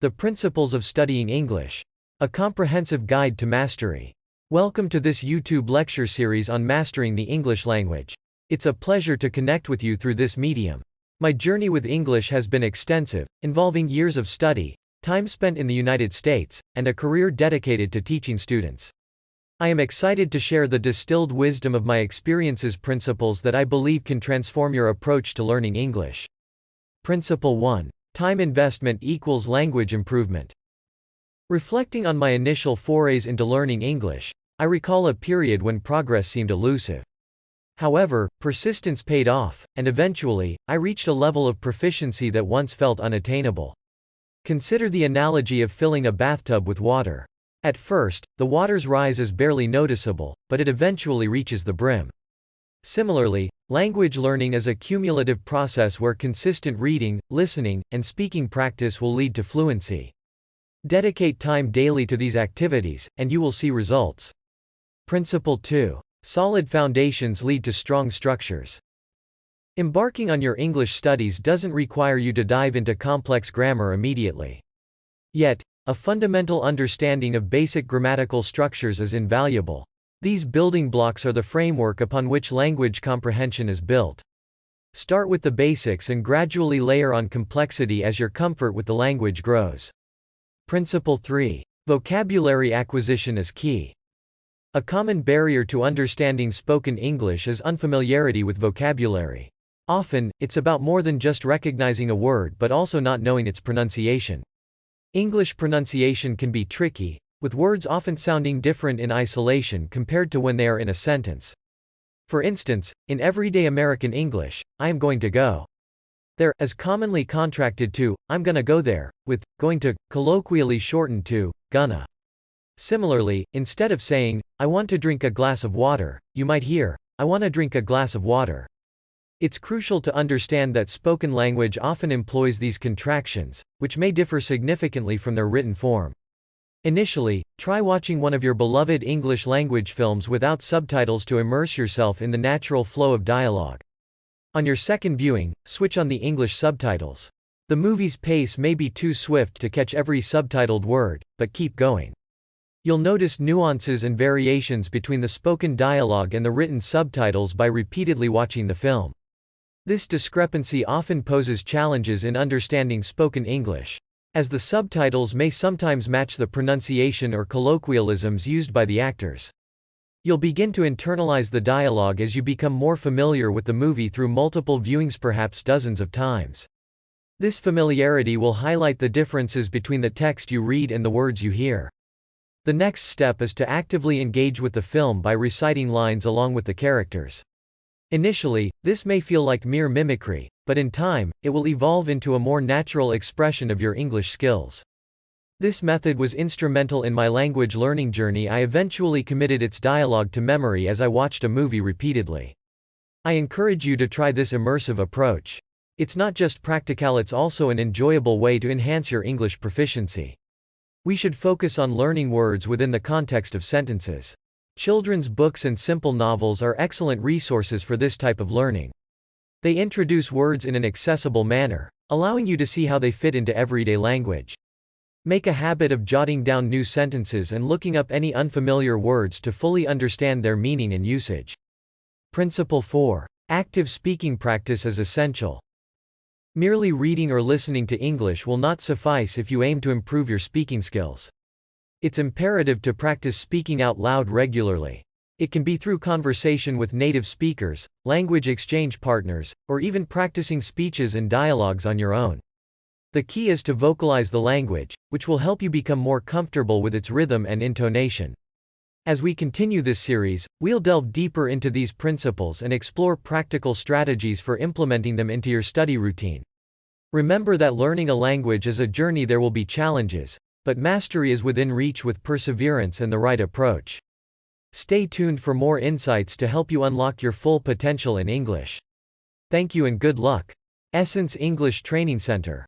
The Principles of Studying English. A comprehensive guide to mastery. Welcome to this YouTube lecture series on mastering the English language. It's a pleasure to connect with you through this medium. My journey with English has been extensive, involving years of study, time spent in the United States, and a career dedicated to teaching students. I am excited to share the distilled wisdom of my experiences, principles that I believe can transform your approach to learning English. Principle 1. Time investment equals language improvement. Reflecting on my initial forays into learning English, I recall a period when progress seemed elusive. However, persistence paid off, and eventually, I reached a level of proficiency that once felt unattainable. Consider the analogy of filling a bathtub with water. At first, the water's rise is barely noticeable, but it eventually reaches the brim. Similarly, language learning is a cumulative process where consistent reading, listening, and speaking practice will lead to fluency. Dedicate time daily to these activities, and you will see results. Principle 2. Solid foundations lead to strong structures. Embarking on your English studies doesn't require you to dive into complex grammar immediately. Yet, a fundamental understanding of basic grammatical structures is invaluable. These building blocks are the framework upon which language comprehension is built. Start with the basics and gradually layer on complexity as your comfort with the language grows. Principle 3. Vocabulary acquisition is key. A common barrier to understanding spoken English is unfamiliarity with vocabulary. Often, it's about more than just recognizing a word but also not knowing its pronunciation. English pronunciation can be tricky, with words often sounding different in isolation compared to when they are in a sentence. For instance, in everyday American English, I am going to go there is commonly contracted to I'm gonna go there, with going to colloquially shortened to gonna. Similarly, instead of saying I want to drink a glass of water, you might hear I want to drink a glass of water. It's crucial to understand that spoken language often employs these contractions, which may differ significantly from their written form. Initially, try watching one of your beloved English language films without subtitles to immerse yourself in the natural flow of dialogue. On your second viewing, switch on the English subtitles. The movie's pace may be too swift to catch every subtitled word, but keep going. You'll notice nuances and variations between the spoken dialogue and the written subtitles by repeatedly watching the film. This discrepancy often poses challenges in understanding spoken English, as the subtitles may sometimes match the pronunciation or colloquialisms used by the actors. You'll begin to internalize the dialogue as you become more familiar with the movie through multiple viewings, perhaps dozens of times. This familiarity will highlight the differences between the text you read and the words you hear. The next step is to actively engage with the film by reciting lines along with the characters. Initially, this may feel like mere mimicry, but in time, it will evolve into a more natural expression of your English skills. This method was instrumental in my language learning journey. I eventually committed its dialogue to memory as I watched a movie repeatedly. I encourage you to try this immersive approach. It's not just practical, it's also an enjoyable way to enhance your English proficiency. We should focus on learning words within the context of sentences. Children's books and simple novels are excellent resources for this type of learning. They introduce words in an accessible manner, allowing you to see how they fit into everyday language. Make a habit of jotting down new sentences and looking up any unfamiliar words to fully understand their meaning and usage. Principle 4. Active speaking practice is essential. Merely reading or listening to English will not suffice if you aim to improve your speaking skills. It's imperative to practice speaking out loud regularly. It can be through conversation with native speakers, language exchange partners, or even practicing speeches and dialogues on your own. The key is to vocalize the language, which will help you become more comfortable with its rhythm and intonation. As we continue this series, we'll delve deeper into these principles and explore practical strategies for implementing them into your study routine. Remember that learning a language is a journey. There will be challenges, but mastery is within reach with perseverance and the right approach. Stay tuned for more insights to help you unlock your full potential in English. Thank you and good luck. Essence English Training Center.